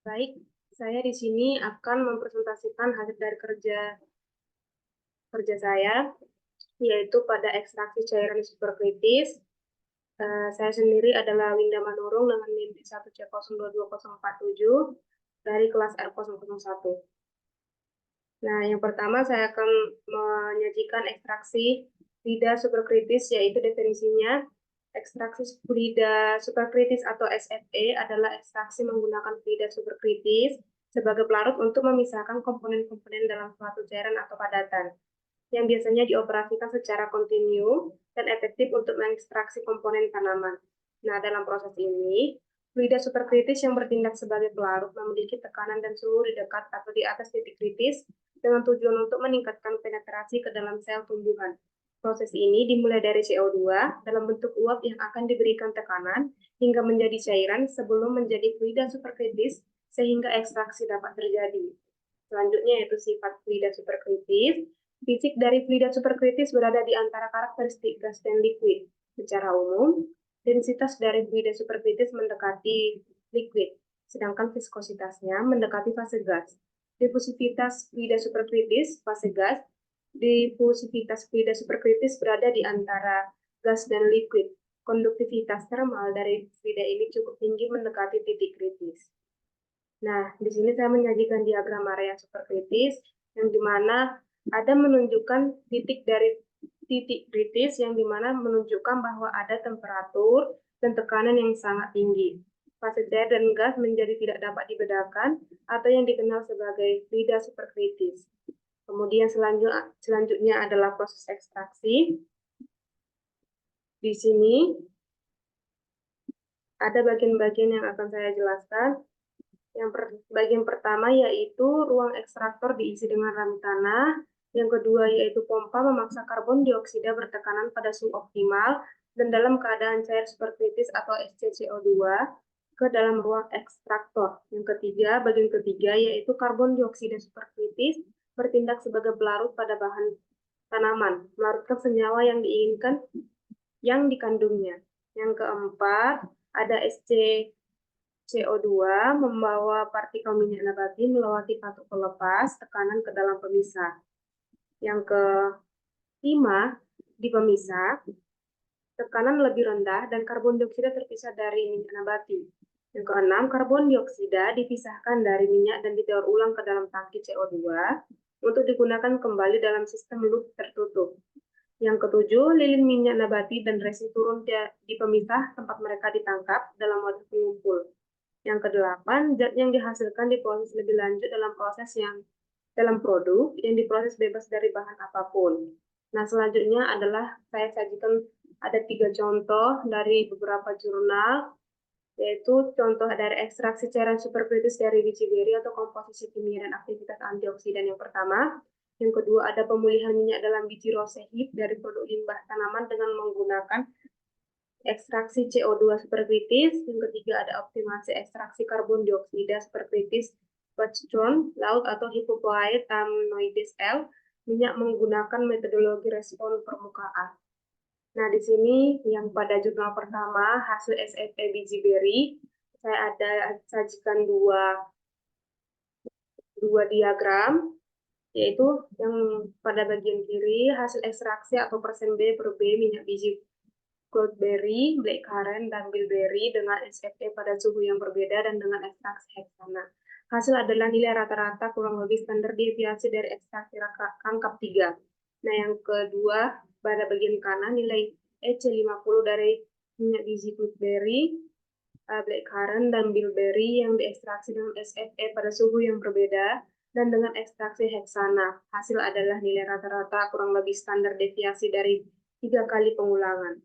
Baik, saya di sini akan mempresentasikan hasil dari kerja saya, yaitu pada ekstraksi cairan superkritis. Saya sendiri adalah Winda Manurung dengan NIM 1C022047 dari kelas R001. Nah, yang pertama saya akan menyajikan ekstraksi fluida superkritis, yaitu definisinya. Ekstraksi fluida superkritis atau SFE adalah ekstraksi menggunakan fluida superkritis sebagai pelarut untuk memisahkan komponen-komponen dalam suatu cairan atau padatan, yang biasanya dioperasikan secara kontinu dan efektif untuk mengekstraksi komponen tanaman. Nah, dalam proses ini, fluida superkritis yang bertindak sebagai pelarut memiliki tekanan dan suhu di dekat atau di atas titik kritis dengan tujuan untuk meningkatkan penetrasi ke dalam sel tumbuhan. Proses ini dimulai dari CO2 dalam bentuk uap yang akan diberikan tekanan hingga menjadi cairan sebelum menjadi fluida superkritis sehingga ekstraksi dapat terjadi. Selanjutnya yaitu sifat fluida superkritis. Fisik dari fluida superkritis berada di antara karakteristik gas dan liquid. Secara umum, densitas dari fluida superkritis mendekati liquid, sedangkan viskositasnya mendekati fase gas. Difusivitas fluida superkritis, fase gas. Difusivitas fluida superkritis berada di antara gas dan liquid. Konduktivitas termal dari fluida ini cukup tinggi mendekati titik kritis. Nah, di sini saya menyajikan diagram area superkritis yang dimana ada menunjukkan titik dari titik kritis yang dimana menunjukkan bahwa ada temperatur dan tekanan yang sangat tinggi. Fase cair dan gas menjadi tidak dapat dibedakan atau yang dikenal sebagai fluida superkritis. Kemudian selanjutnya adalah proses ekstraksi. Di sini ada bagian-bagian yang akan saya jelaskan. Bagian pertama yaitu ruang ekstraktor diisi dengan rami tanah. Yang kedua yaitu pompa memaksa karbon dioksida bertekanan pada suhu optimal dan dalam keadaan cair superkritis atau SCCO2 ke dalam ruang ekstraktor. Yang ketiga, bagian ketiga yaitu karbon dioksida superkritis bertindak sebagai pelarut pada bahan tanaman, melarutkan senyawa yang diinginkan yang dikandungnya. Yang keempat, ada CO2 membawa partikel minyak nabati melewati katup pelepas tekanan ke dalam pemisah. Yang kelima, di pemisah, tekanan lebih rendah dan karbon dioksida terpisah dari minyak nabati. Yang keenam, karbon dioksida dipisahkan dari minyak dan didaur ulang ke dalam tangki CO2 untuk digunakan kembali dalam sistem loop tertutup. Yang ketujuh, lilin minyak nabati dan resin turun di pemisah tempat mereka ditangkap dalam wadah pengumpul. Yang kedelapan, zat yang dihasilkan diproses lebih lanjut dalam produk yang diproses bebas dari bahan apapun. Nah, selanjutnya adalah saya sajikan ada 3 contoh dari beberapa jurnal, yaitu contoh dari ekstraksi cairan superkritis dari biji beri atau komposisi kimia dan aktivitas antioksidan yang pertama. Yang kedua, ada pemulihan minyak dalam biji rosehip dari produk limbah tanaman dengan menggunakan ekstraksi CO2 superkritis. Yang ketiga, ada optimasi ekstraksi karbon dioksida superkritis Watchstone, laut atau Hippopoae tamnoides L, minyak menggunakan metodologi respon permukaan. Nah, di sini yang pada jurnal pertama, hasil SFE biji beri, saya ada sajikan dua diagram, yaitu yang pada bagian kiri, hasil ekstraksi atau persen B per B minyak biji Goldberry, Blackcurrant, dan Bilberry dengan SFE pada suhu yang berbeda dan dengan ekstraksi heksana. Hasil adalah nilai rata-rata kurang lebih standar deviasi dari ekstraksi rangkap 3. Nah, yang kedua, pada bagian kanan nilai EC50 dari minyak biji Goldberry, Blackcurrant, dan Bilberry yang diekstraksi dengan SFE pada suhu yang berbeda dan dengan ekstraksi heksana. Hasil adalah nilai rata-rata kurang lebih standar deviasi dari 3 kali pengulangan.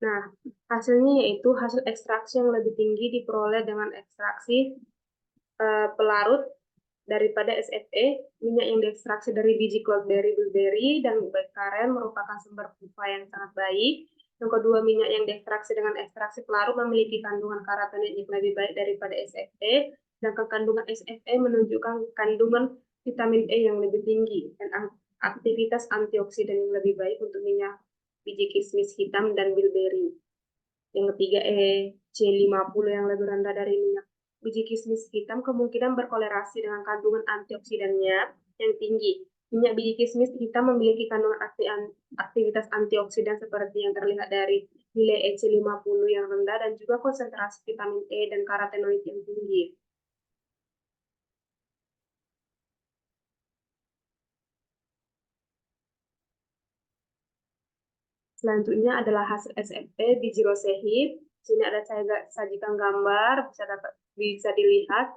Nah, hasilnya yaitu hasil ekstraksi yang lebih tinggi diperoleh dengan ekstraksi pelarut daripada SFE. Minyak yang diekstraksi dari biji Goldberry, Bilberry, dan Blackcurrant merupakan sumber pulpa yang sangat baik. Yang kedua, minyak yang diekstraksi dengan ekstraksi pelarut memiliki kandungan karotenoid yang lebih baik daripada SFE, dan kandungan SFE menunjukkan kandungan vitamin E yang lebih tinggi, dan aktivitas antioksidan yang lebih baik untuk minyak biji kismis hitam dan bilberry. Yang ketiga, C50 yang lebih rendah dari minyak biji kismis hitam kemungkinan berkolerasi dengan kandungan antioksidannya yang tinggi. Minyak biji kismis hitam memiliki kandungan aktivitas antioksidan seperti yang terlihat dari nilai EC50 yang rendah dan juga konsentrasi vitamin E dan karotenoid yang tinggi. Selanjutnya adalah hasil SFT biji rosehip. Sini ada saya sajikan gambar, bisa dilihat.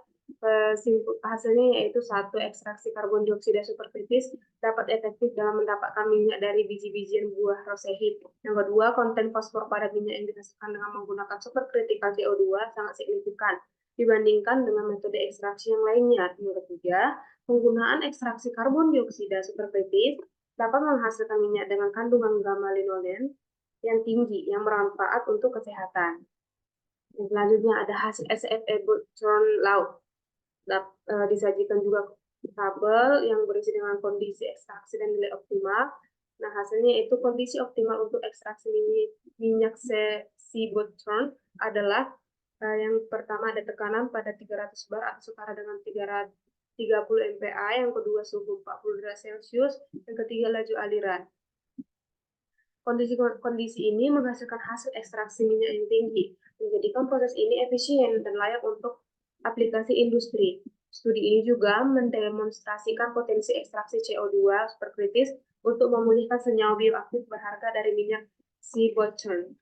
Hasilnya yaitu satu, ekstraksi karbon dioksida superkritis dapat efektif dalam mendapatkan minyak dari biji-bijian buah rosehip. Yang kedua, konten fosfor pada minyak yang dihasilkan dengan menggunakan superkritikal CO2 sangat signifikan dibandingkan dengan metode ekstraksi yang lainnya. Yang ketiga, penggunaan ekstraksi karbon dioksida superkritis dapat menghasilkan minyak dengan kandungan gamma linolen yang tinggi yang bermanfaat untuk kesehatan. Yang selanjutnya ada hasil SFE Butron Laut. Disajikan juga tabel yang berisi dengan kondisi ekstraksi dan nilai optimal. Nah, hasilnya itu kondisi optimal untuk ekstraksi minyak Butron adalah yang pertama ada tekanan pada 300 bar atau setara dengan 330 MPa, yang kedua suhu 40 derajat Celcius, yang ketiga laju aliran. Kondisi ini menghasilkan hasil ekstraksi minyak yang tinggi, menjadikan proses ini efisien dan layak untuk aplikasi industri. Studi ini juga mendemonstrasikan potensi ekstraksi CO2 superkritis untuk memulihkan senyawa bioaktif berharga dari minyak Butron.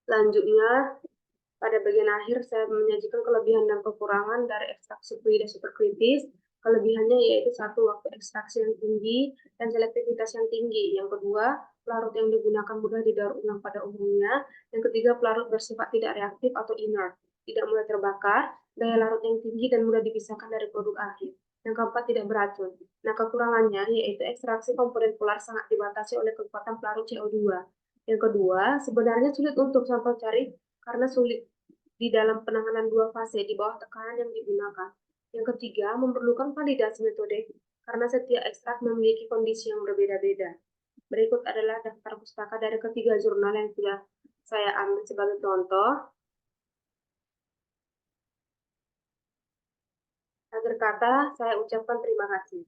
Selanjutnya, pada bagian akhir saya menyajikan kelebihan dan kekurangan dari ekstraksi fluida superkritis. Kelebihannya yaitu satu, waktu ekstraksi yang tinggi dan selektivitas yang tinggi. Yang kedua, pelarut yang digunakan mudah didaur ulang pada umumnya. Yang ketiga, pelarut bersifat tidak reaktif atau inert, tidak mudah terbakar, daya larut yang tinggi dan mudah dipisahkan dari produk akhir. Yang keempat, tidak beracun. Nah, kekurangannya yaitu ekstraksi komponen polar sangat dibatasi oleh kekuatan pelarut CO2. Yang kedua, sebenarnya sulit untuk sampel cari karena sulit di dalam penanganan dua fase di bawah tekanan yang digunakan. Yang ketiga, memerlukan validasi metode karena setiap ekstrak memiliki kondisi yang berbeda-beda. Berikut adalah daftar pustaka dari ketiga jurnal yang sudah saya ambil sebagai contoh. Akhir kata, saya ucapkan terima kasih.